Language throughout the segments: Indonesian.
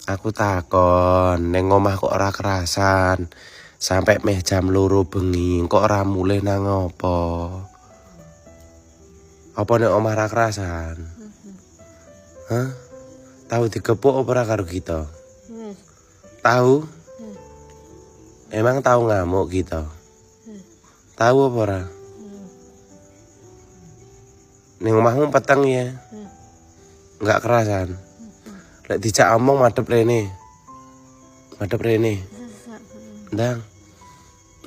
Aku takon, neng omah kok ora kerasan. Sampai meh jam 2 bengi kok ora mulih nang apa? Apa nek omah ora kerasan? Hah? Tahu digepuk apa ora karo kita? Tahu? Emang tahu ngamuk kita? Tahu apa ora? Ning omahmu peteng ya? Enggak kerasan. Lek dijak omong madhep rene. Madhep rene. Ndang.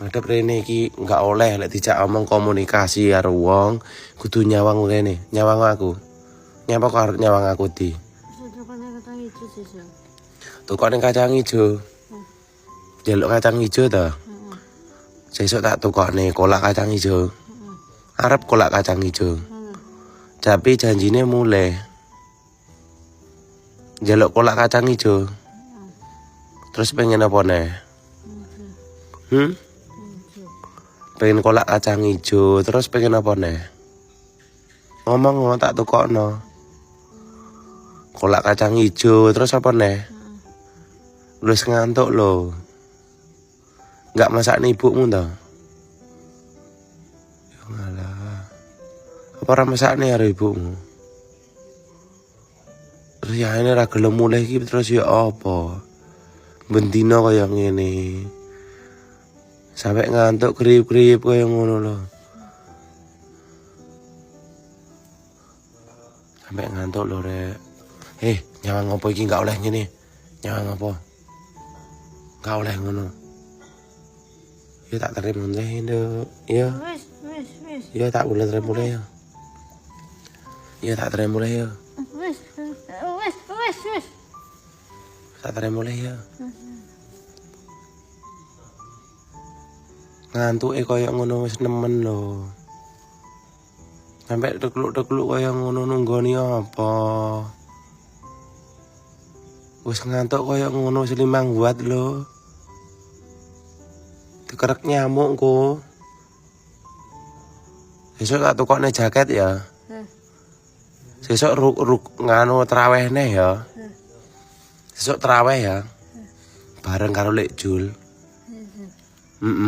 Madhep rene iki enggak oleh lek dijak omong komunikasi karo wong, kudu nyawang rene, nyawang aku. Nyapa kok arep nyawang aku di? Tukok ning kacang ijo. Jaluk kacang ijo to? Sesuk tak tukokne kolak kacang ijo. Arep kolak kacang ijo. Tapi janjine mulai. Jaluk kolak kacang ijo. Terus pengen apa nih? Pengen kolak kacang ijo, terus pengen apa nih? Ngomong tak tukokno. Kolak kacang ijo, terus apa nih? Lu ngantuk lo. Enggak masak nih ibumu toh? Ya ngalah. Apa ora masak nih karo ibumu? Terus ya ini ra gelem mulih iki terus ya apa? Bendino kaya ngene. Sampai ngantuk kriip-kriip kaya ngono lho. Sampai ngantuk lho rek. Nyawang apa iki enggak oleh ngene. Nyawang apa? Enggak oleh ngono. Ya tak terima mulai nduk. Ya. Ya tak boleh terima mulai ya. Ya tak terima mulai ya. Tak terima mulai ya. Ngantuke kaya ngono wis nemen lho. Sampai dekluk-dekluk kaya ngono nunggoni apa? Wis ngantuk kaya ngono wis 5 watt lho. Dikerek nyamuk ku. Sesuk tak tukokne jaket ya. Sesuk nganu trawehne ya. Sesuk traweh ya. Bareng karo Lek Jul.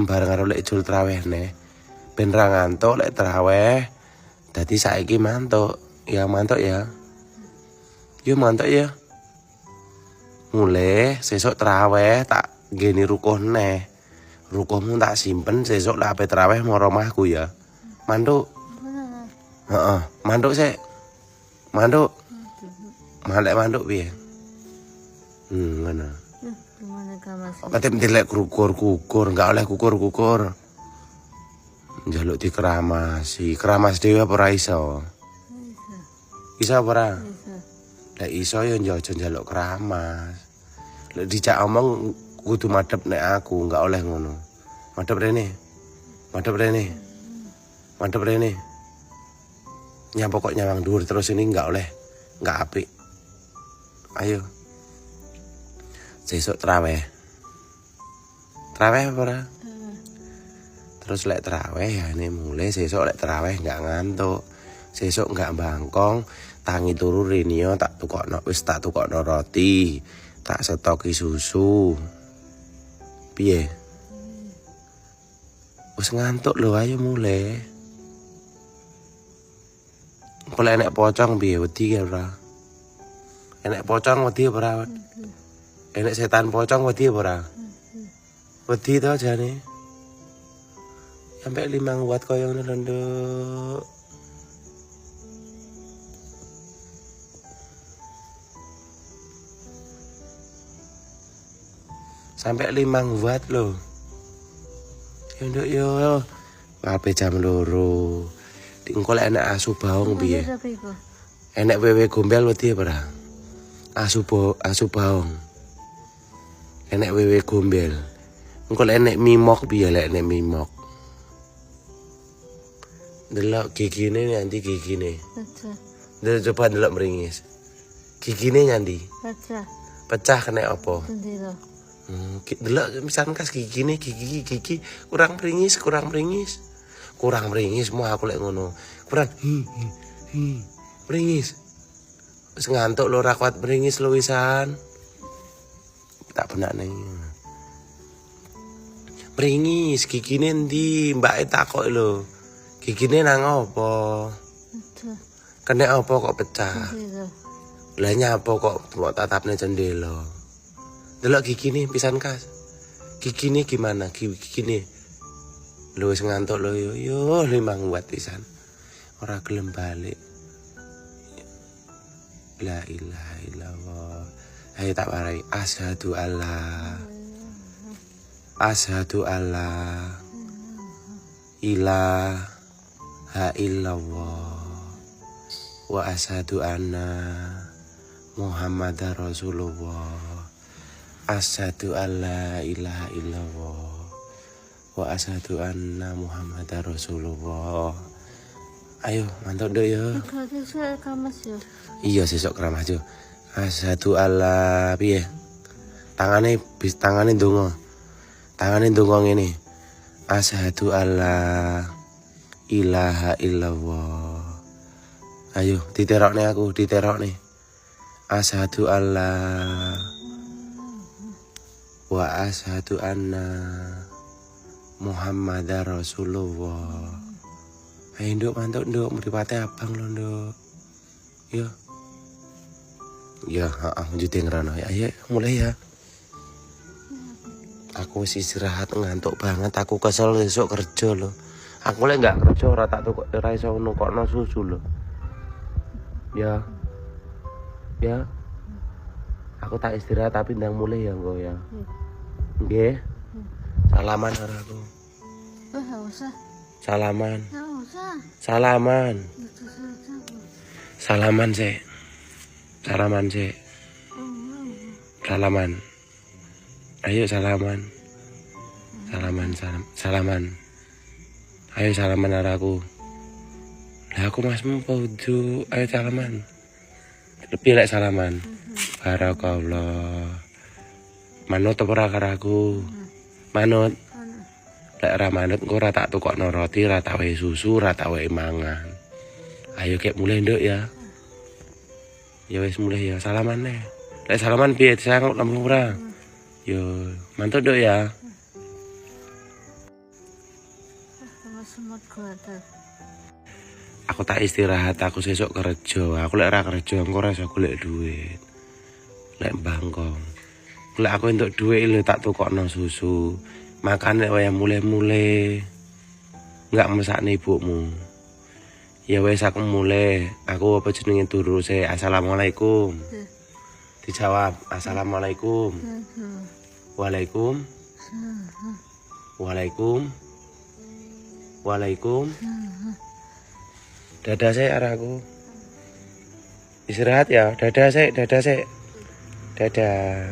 Bareng karo Lek Jul trawehne. Ben ra ngantuk lek traweh. Dadi saiki mantuk. Ya mantuk ya. Yo mantuk ya. Mulai sesuk traweh tak ngene rukuh neh. Rukuhmu tak simpen sesuk lek ape traweh maro omahku ya. Mantuk. Heeh, mantuk sik. Mantuk. Malek mantuk piye? Ngono. Katep ndelek kukur-kukur, enggak oleh kukur-kukur. Njaluk dikeramasi, keramas dhewe apa ora iso? Iso apa ora? Lek iso ya njojo njaluk keramas. Lek dijak omong kudu madhep nek aku, enggak oleh ngono. Madhep rene. Madhep rene. Madhep rene. Nyapa kok nyawang dhuwur terus ini enggak oleh. Enggak apik. Ayo. Sesuk traweh. Traweh apa ora? Terus lek traweh ya ini mulai sesuk lek traweh enggak ngantuk. Sesuk enggak bangkong, tangi turu Rinio tak tukokno wis tak tukokno roti, tak stoki susu. Piye? Wis ngantuk lho, ayo mulai. Kalau enek pocong piye wedi ora? Enek pocong wedi apa ora? Enek setan pocong wedi apa ora? Wedi to jane. Sampai 5 watt koyo ngono lho, Nduk. Sampai 5 watt lho. Ya Nduk yo. Kabeh jam 2. Engko lek enek asu baong piye? Enek wewe gombel wedi apa ora? Asu baong. Enek wewe gombel. Engko lek enek mimok piye lek enek mimok? Delok gigine nanti gigine. Pecah. Coba delok meringis. Gigine nyandi. Pecah. Pecah kena apa? Sendiro. Delok misalkan kas gigine gigi kurang meringis. Kurang meringis mau aku lek ngono. Kurang meringis. Wis ngantuk lho ra kuat meringis lho wisan. tak benak nih. Pringis gigine ndi? Mbake takok lho. Gigine nang apa? Kena apa kok pecah? Lah nyapa kok tatapne cendela? Delok gigine pisan Kas. Gigine gimana? Gigine. Lho wis ngantuk lho yo limang buat pisan. Ora gelem balik. La ilaha illallah. Ayo tak warai. Asyhadu alla ilaha illallah wa asyhadu anna Muhammadar Rasulullah. Asyhadu alla ilaha illallah wa asyhadu anna Muhammadar Rasulullah. Ayo mantap dok ya. Iya sesok keramas yo. Asyhadu alla piye? Tangane ndonga. Tangane ndonga ngene. Asyhadu alla ilaha illallah. Ayo diterokne aku, diterokne. Asyhadu alla wa asyhadu anna Muhammadar Rasulullah. Ayo nduk mantap nduk, mripate abang lho nduk. Yo. Ya, lanjutin ngerono. Ayo mulai ya. Aku wis istirahat ngantuk banget, aku kesel besok kerja lho. Aku lek enggak kerja ora tak tukok ora iso nukokno susu lho. Ya. Ya. Aku tak istirahat tapi ndang mulai ya engko ya. Nggih. Salaman karo aku. Enggak usah. Salaman. Enggak usah. Salaman. Salaman sih. Salaman sih. Salaman. Ayo salaman. Salaman. Ayo salaman karo aku. Lah aku masmu podo. Ayo salaman. Lebih lek salaman. Barakallah. Manut apa ora karo aku? Manut. Lek ora manut engko ora tak tukokno roti, ora tak wehi susu, ora tak wehi mangan. Ayo kek mulai nduk ya. Ya wis mulai ya salaman nih. Lek salaman piye disanguk lampung ora? Yo, mantap nduk ya. Aku tak istirahat, aku sesuk kerja. Aku lek ora kerja engko ora iso golek duit. Lek bangkong. Lek aku entuk duit lho tak tukokno susu. Makan lek wayah mulai-mulai. Enggak mesakne ibumu. Ya wes aku mulai. Aku apa jenenge turu se. Assalamualaikum. Dijawab assalamualaikum. Waalaikum. Waalaikum. Dadah sik araku. Istirahat ya. Dadah sik. Dadah.